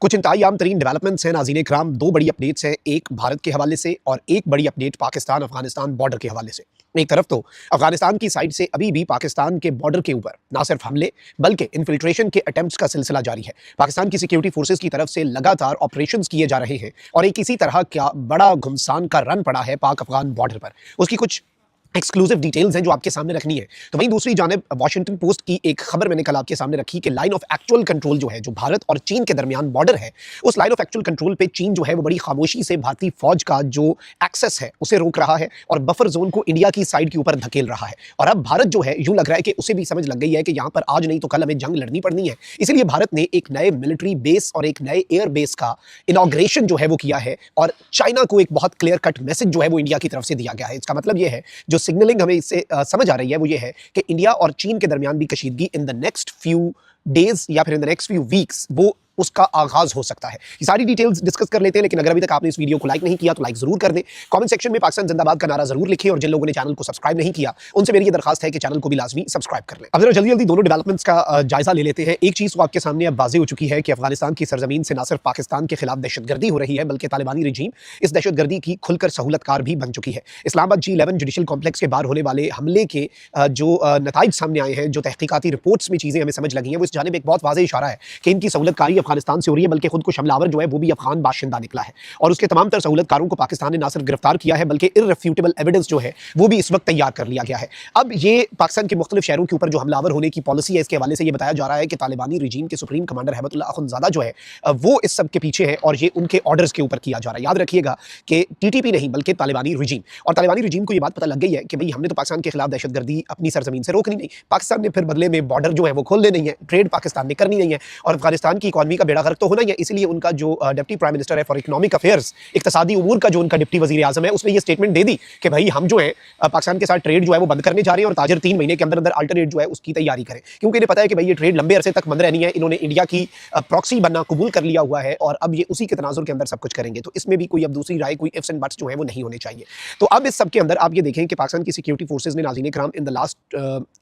कुछ इंतहाई आम तरीन डेवलपमेंट्स हैं नाज़रीन इकराम। दो बड़ी अपडेट्स हैं, एक भारत के हवाले से और एक बड़ी अपडेट पाकिस्तान अफगानिस्तान बॉर्डर के हवाले से। एक तरफ तो अफगानिस्तान की साइड से अभी भी पाकिस्तान के बॉर्डर के ऊपर ना सिर्फ हमले बल्कि इन्फिल्ट्रेशन के अटेम्प्ट्स का सिलसिला जारी है। पाकिस्तान की सिक्योरिटी फोर्सेस की तरफ से लगातार ऑपरेशंस किए जा रहे हैं और एक इसी तरह का बड़ा घुमसान का रन पड़ा है पाक अफगान बॉर्डर पर। उसकी कुछ एक्सक्लूसिव डिटेल्स हैं जो आपके सामने रखनी है। तो वहीं दूसरी जानिब वॉशिंगटन पोस्ट की एक खबर मैंने कल आपके सामने रखी कि लाइन ऑफ एक्चुअल कंट्रोल जो है, जो भारत और चीन के दरमियान बॉर्डर है, उस लाइन ऑफ एक्चुअल कंट्रोल पे चीन जो है वो बड़ी खामोशी से भारतीय फौज का जो एक्सेस है उसे रोक रहा है और बफर जोन को इंडिया की साइड के ऊपर धकेल रहा है। और अब भारत जो है यूं लग रहा है कि उसे भी समझ लग गई है कि यहां पर आज नहीं तो कल हमें जंग लड़नी पड़नी है। इसलिए भारत ने एक नए मिलिट्री बेस और एक नए एयर बेस का इनॉग्रेशन जो है वो किया है और चाइना को एक बहुत क्लियर कट मैसेज जो है वो इंडिया की तरफ से दिया गया है। इसका मतलब यह है, जो सिग्नलिंग हमें इससे समझ आ रही है वो ये है कि इंडिया और चीन के दरमियान भी कशीदगी in the next few days या फिर in the next few weeks वो उसका आगाज हो सकता है। ये सारी डिटेल्स डिस्कस कर लेते हैं, लेकिन अगर अभी तक आपने इस वीडियो को लाइक नहीं किया तो लाइक जरूर कर दें। कमेंट सेक्शन में पाकिस्तान जिंदाबाद का नारा जरूर लिखें और जिन लोगों ने चैनल को सब्सक्राइब नहीं किया उनसे मेरी ये दरखास्त है कि चैनल को भी लाजमी सब्सक्राइब कर लें। अब जरा जल्दी जल्दी दोनों डेवलपमेंट्स का जायजा ले लेते हैं। एक चीज तो आपके सामने अब वाज़ेह हो चुकी है कि अफगानिस्तान की सरजमीन से न सिर्फ पाकिस्तान के खिलाफ दहशतगर्दी हो रही है बल्कि तालिबानी रजीम इस दहशतगर्दी की खुलकर सहूलतकार भी बन चुकी है। इस्लामाबाद G11 जुडिशल कॉम्प्लेक्स के बाहर होने वाले हमले के जो नताइज सामने आए हैं, जो तहकीकाती रिपोर्ट्स में चीजें हमें समझ लगी हैं, वो इस जानिब एक बहुत वाज़ेह इशारा है कि इनकी सहूलतकारी अफगानिस्तान से हो रही है, बल्कि खुद को हमलावर जो है वो भी अफगान बाशिंदा निकला है और उसके तमाम तर सहूलतकारों को पाकिस्तान ने ना सिर्फ गिरफ्तार किया है बल्कि इररिफ्यूटेबल एविडेंस जो है वो भी इस वक्त तैयार कर लिया गया है। अब ये पाकिस्तान के मुख्तलिफ शहरों के ऊपर जो हमलावर होने की पॉलिसी है, इसके हवाले से ये बताया जा रहा है कि तालिबानी रजीम के सुप्रीम कमांडर हैबतुल्लाह अखुंज़ादा जो है वो इस सब के पीछे है और ये उनके ऑर्डर्स के ऊपर किया जा रहा है। याद रखिएगा कि टीटीपी नहीं बल्कि तालिबानी रजीम, और तालिबानी रजीम को ये बात पता लग गई है कि भाई हमने तो पाकिस्तान के खिलाफ दहशतगर्दी अपनी सरजमीन से रोकनी नहीं, पाकिस्तान ने फिर बदले में बॉर्डर जो है वो खोलने नहीं है, ट्रेड पाकिस्तान ने करनी नहीं है और अफगानिस्तान की इकॉनमी का बेड़ा गर्क तो होना ही है। इसलिए उनका जो डिप्टी प्राइम मिनिस्टर है फॉर इकोनॉमिक अफेयर्स, इक्तिसादी उमूर का जो उनका डिप्टी वजीर आजम है, उसने ये स्टेटमेंट दे दी कि भाई हम जो है पाकिस्तान के साथ ट्रेड जो है वो बंद करने जा रहे हैं और ताजर 3 महीने के अंदर अंदर अल्टरनेट जो है उसकी तैयारी करें, क्योंकि इन्हें पता है कि भाई ये ट्रेड लंबे अरसे तक बंद रहनी है। इन्होंने इंडिया की प्रॉक्सी बनना कबूल कर लिया हुआ है और अब ये उसी के तनाजुर के अंदर सब कुछ करेंगे। तो इसमें भी कोई अब दूसरी राय, कोई इफ्स एंड बट्स जो है वो नहीं होने चाहिए। तो अब इस सब के अंदर आप ये देखें कि पाकिस्तान की सिक्योरिटी फोर्सेज ने नाज़रीन इकराम इन द लास्ट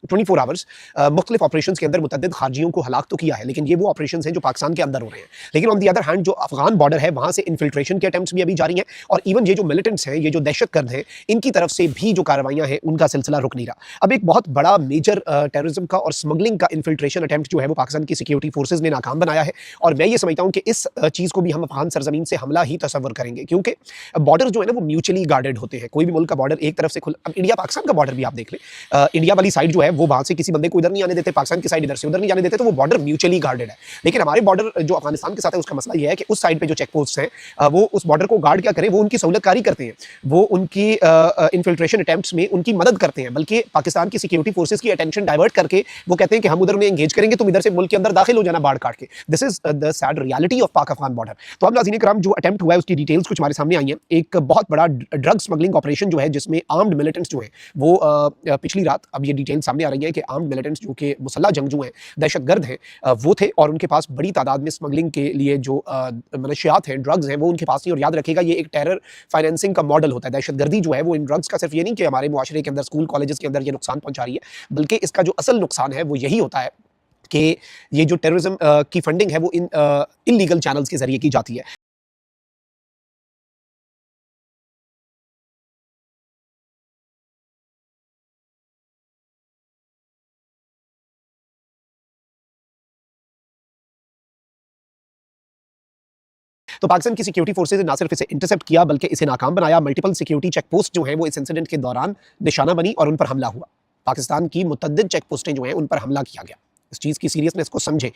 24 आवर्स मुख्तलिफ ऑपरेशन के अंदर मुतअद्दिद खारजियों को हलाक तो किया है, लेकिन ये वो ऑपरेशन हैं जो पाकिस्तान के अंदर हो रहे हैं। लेकिन ऑन दी अदर हैंड जो अफगान बॉर्डर है वहां से इन्फिल्ट्रेशन के अटेम्प्ट्स भी अभी जारी हैं और इवन ये जो मिलिटेंट्स हैं, ये जो दहशतगर्द हैं, इनकी तरफ से भी जो कार्रवाइयां हैं उनका सिलसिला रुक नहीं रहा। अब एक बहुत बड़ा मेजर टेररिज्म का और स्मगलिंग का इन्फिल्ट्रेशन अटेम्प्ट जो है वो पाकिस्तान की सिक्योरिटी फोर्सेज ने नाकाम बनाया है और मैं ये समझता हूं कि इस चीज को भी हम अफगान सरजमीन से हमला ही तस्वर करेंगे, क्योंकि बॉर्डर जो है ना वो म्यूचुअली गार्डेड होते हैं। कोई भी मुल्क का बॉर्डर एक तरफ से खुल, अब इंडिया पाकिस्तान का बॉर्डर भी आप देख लें, इंडिया वाली साइड जो है वो वहां से किसी बंदे को इधर नहीं आने देते, पाकिस्तान की साइड इधर से उधर नहीं जाने देते, तो वो बॉर्डर म्यूचुअली गार्डेड है। लेकिन हमारे बॉर्डर जो अफगानिस्तान के साथ है उसका मसला यह है कि उस साइड पे जो चेक पोस्ट हैं वो उस बॉर्डर को गार्ड क्या करें, वो उनकी सहूलतकारी करते हैं, वो उनकी इन्फिल्ट्रेशन अटेम्प्ट्स में उनकी मदद करते हैं, बल्कि पाकिस्तान की सिक्योरिटी फोर्सेस की अटेंशन डाइवर्ट करके वो कहते हैं कि हम उधर उन्हें एंगेज करेंगे, तुम इधर से मुल्क के अंदर दाखिल हो जाना बाढ़ काट के। This is the sad reality of पाक अफगान बॉर्डर। तो अब नाज़रीन इकराम जो अटेम्प्ट हुआ है उसकी डिटेल्स कुछ हमारे सामने आई हैं। एक बहुत बड़ा ड्रग स्मगलिंग ऑपरेशन जो है जिसमें आर्म्ड मिलिटेंट्स जो है वो पिछली रात, अब ये डिटेल सामने आ रही है कि आर्म्ड मिलिटेंट्स जो कि मुसल्लह जंगजू हैं, दहशतगर्द हैं, वो थे और उनके पास बड़ी तादाद में स्मगलिंग के लिए जो मनशियात हैं, ड्रग्स हैं, वो उनके पास थी। और याद रखिएगा ये एक टेरर फाइनेंसिंग का मॉडल होता है। दहशतगर्दी जो है वो इन ड्रग्स का सिर्फ ये नहीं कि हमारे मुआशरे के अंदर, स्कूल कॉलेजेस के अंदर ये नुकसान पहुंचा रही है, बल्कि इसका जो असल नुकसान है वो यही होता है कि ये जो टेररिज्म की फंडिंग है वो इन इलीगल चैनल्स के जरिए की जाती है। तो पाकिस्तान की सिक्योरिटी फोर्सेज ने ना सिर्फ इसे इंटरसेप्ट किया बल्कि इसे नाकाम बनाया। मल्टीपल सिक्योरिटी चेक पोस्ट जो हैं वो इस इंसिडेंट के दौरान निशाना बनी और उन पर हमला हुआ। पाकिस्तान की मुतअद्दिद चेक पोस्टें जो हैं उन पर हमला किया गया। इस चीज़ की सीरियसनेस को समझें।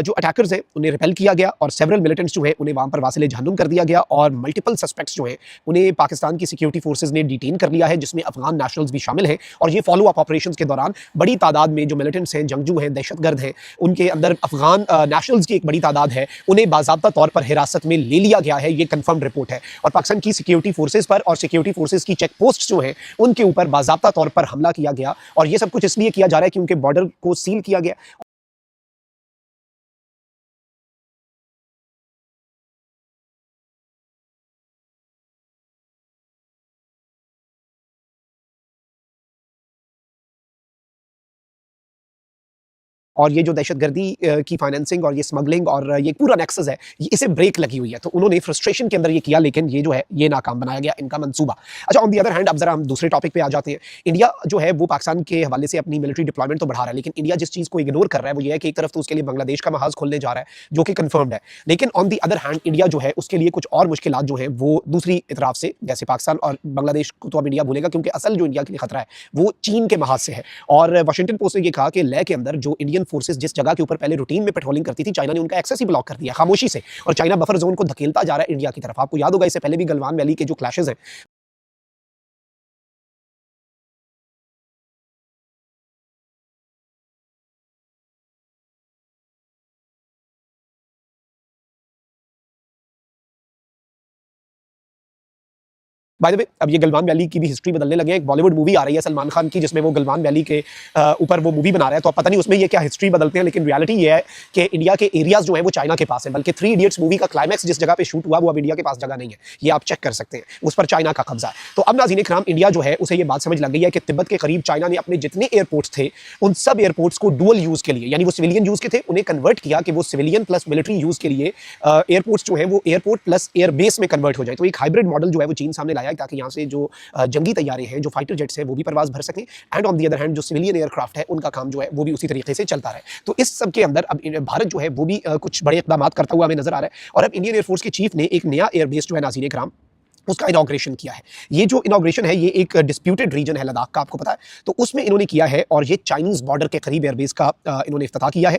जो अटैकर्स हैं उन्हें रिपेल किया गया और सेवरल मिलिटेंट्स जो हैं उन्हें वहाँ पर वासिले जहन्नुम कर दिया गया और मल्टीपल सस्पेक्ट्स जो हैं उन्हें पाकिस्तान की सिक्योरिटी फोर्सेज ने डिटेन कर लिया है, जिसमें अफगान नेशनल्स भी शामिल हैं। और ये फॉलो अप ऑपरेशंस के दौरान बड़ी तादाद में जो मिलिटेंट्स हैं, जंगजू हैं, दहशतगर्द हैं, उनके अंदर अफगान नेशनल्स की एक बड़ी तादाद है, उन्हें बाज़ाब्ता तौर पर हिरासत में ले लिया गया है। ये कन्फर्म्ड रिपोर्ट है और पाकिस्तान की सिक्योरिटी फोर्सेज पर और सिक्योरिटी फोर्सेज की चेक पोस्ट जो हैं उनके ऊपर बाज़ाब्ता तौर पर हमला किया गया और ये सब कुछ इसलिए किया जा रहा है क्योंकि बॉर्डर को सील किया गया। और ये जो दहशतगर्दी की फाइनेंसिंग और ये स्मगलिंग और ये पूरा नेक्सस है, इसे ब्रेक लगी हुई है। तो उन्होंने फ्रस्ट्रेशन के अंदर ये किया, लेकिन ये जो है ये नाकाम बनाया गया इनका मंसूबा। अच्छा, ऑन दी अदर हैंड अब जरा हम दूसरे टॉपिक पे आ जाते हैं। इंडिया जो है वो पाकिस्तान के हवाले से अपनी मिलिट्री डिप्लॉयमेंट तो बढ़ा रहा है, लेकिन इंडिया जिस चीज़ को इग्नोर कर रहा है वो ये है कि एक तरफ तो उसके लिए बांग्लादेश का महाज खोलने जा रहा है, जो कि कंफर्म्ड है, लेकिन on the other hand India जो है उसके लिए कुछ और मुश्किलात जो हैं वो दूसरी तरफ से, जैसे पाकिस्तान और बांग्लादेश को तो अब इंडिया भूलेगा, क्योंकि असल जो इंडिया के लिए खतरा है वो चीन के महाज से है। और वाशिंगटन पोस्ट ने ये कहा कि लेह के अंदर जो इंडियन फोर्सेस जिस जगह के ऊपर पहले रूटीन में पेट्रोलिंग करती थी, चाइना ने उनका एक्सेस ही ब्लॉक कर दिया खामोशी से, और चाइना बफर जोन को धकेलता जा रहा है इंडिया की तरफ। आपको याद होगा इससे पहले भी गलवान वैली के जो क्लैशेस हैं, बाय द वे अब ये गलवान वैली की भी हिस्ट्री बदलने लगे हैं। एक बॉलीवुड मूवी आ रही है सलमान खान की, जिसमें वो गलवान वैली के ऊपर वो मूवी बना रहा है, तो अब पता नहीं उसमें ये क्या हिस्ट्री बदलते हैं, लेकिन रियलिटी ये है कि इंडिया के एरियाज जो है वो चाइना के पास है। बल्कि 3 इडियट्स मूवी का क्लाइमैक्स जिस जगह पे शूट हुआ वो अब इंडिया के पास जगह नहीं है, ये आप चेक कर सकते हैं, उस पर चाइना का कब्जा है। तो अब नाज़रीन इकराम, इंडिया जो है उसे ये बात समझ लग गई है कि तिब्बत के करीब चाइना ने अपने जितने एयरपोर्ट्स थे उन सब एयरपोर्ट्स को डुअल यूज के लिए, यानी वो सिविलियन यूज के थे, उन्हें कन्वर्ट किया कि वो सिविलियन प्लस मिलिट्री यूज के लिए एयरपोर्ट्स जो है वो एयरपोर्ट प्लस एयरबेस में कन्वर्ट हो जाए। तो एक हाइब्रिड मॉडल जो है वो चीन सामने लाया, ताकि यहाँ से जो जंगी तैयारे हैं, जो फाइटर जेट्स हैं, वो भी परवाज भर सकें, and on the other hand जो सिविलियन एयरक्राफ्ट है उनका काम जो है वो भी उसी तरीके से चलता रहे। तो इस सब के अंदर अब भारत जो है वो भी कुछ बड़े इकदाम करता हुआ हमें नजर आ रहा है। और अब इंडियन एयरफोर्स के चीफ ने एक नया एयरबेस जो है नाज़रीन इकराम उसका इनॉग्रेशन किया है। ये जो इनॉग्रेशन है ये एक डिस्प्यूटेड रीजन है लद्दाख का, आपको पता है, तो उसमें इन्होंने किया है, और ये चाइनीज बॉर्डर के करीब एयरबेस का इन्होंने इफ्तिताह किया है।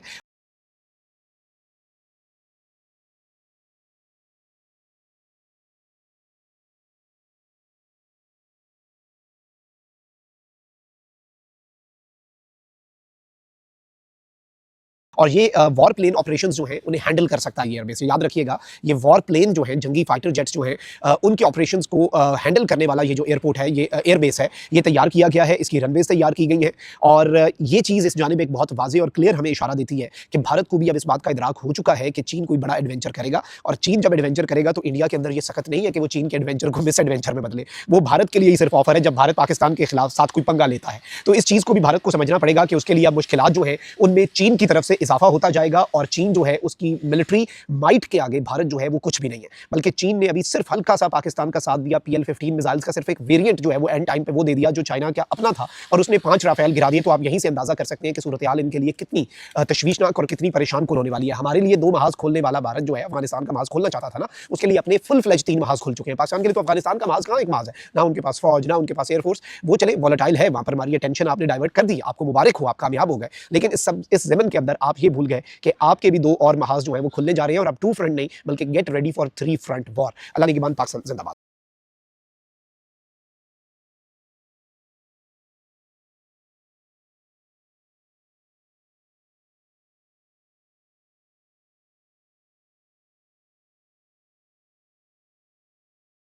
और ये वॉर प्लेन ऑपरेशंस जो हैं उन्हें हैंडल कर सकता है ये एयरबेस। याद रखिएगा, ये वॉर प्लेन जो हैं, जंगी फाइटर जेट्स जो हैं, उनके ऑपरेशंस को हैंडल करने वाला ये जो एयरपोर्ट है, ये एयरबेस है, ये तैयार किया गया है, इसकी रनवेज तैयार की गई हैं। और ये चीज़ इस जानिब एक बहुत वाज़ेह और क्लियर हमें इशारा देती है कि भारत को भी अब इस बात का इदराक हो चुका है कि चीन कोई बड़ा एडवेंचर करेगा, और चीन जब एडवेंचर करेगा तो इंडिया के अंदर ये सख्त नहीं है कि वो चीन के एडवेंचर को मिस एडवेंचर में बदले। वो भारत के लिए ही सिर्फ ऑफर है जब भारत पाकिस्तान के खिलाफ साथ कोई पंगा लेता है। तो इस चीज़ को भी भारत को समझना पड़ेगा कि उसके लिए अब मुश्किलात जो है उनमें चीन की तरफ से इजाफा होता जाएगा, और चीन जो है उसकी मिलिट्री माइट के आगे भारत जो है वो कुछ भी नहीं है। बल्कि चीन ने अभी सिर्फ हल्का सा पाकिस्तान का साथ दिया, PL-15 मिसाइल्स का सिर्फ एक वेरिएंट जो है वो एंड टाइम पे वो दे दिया जो चाइना का अपना था, और उसने 5 राफेल गिरा दिए। तो आप यहीं से अंदाजा कर सकते हैं कि सूरत हाल इनके लिए कितनी तशवीशनाक और कितनी परेशान कौन होने वाली है। हमारे लिए 2 महाज खोलने वाला भारत जो है, अफगानिस्तान का महाज खोलना चाहता था ना, उसके लिए अपने फुल फ्लेज 3 महाज खुल चुके हैं। पाकिस्तान के लिए तो अफगानिस्तान का महाज कहाँ एक महाज है, ना उनके पास फौज, ना उनके पास एयरफोर्स। वो चले वॉलेटाइल है, वहां पर हमारी टेंशन आपने डाइवर्ट कर दी, आपको मुबारक हो, आप कामयाब हो गए। लेकिन इस ज़मन के अंदर आप ये भूल गए कि आपके भी 2 और महाज जो है वो खुलने जा रहे हैं, और अब 2 फ्रंट नहीं बल्कि get ready for 3 front war. अल्लाह निगहबान, पाकिस्तान जिंदाबाद।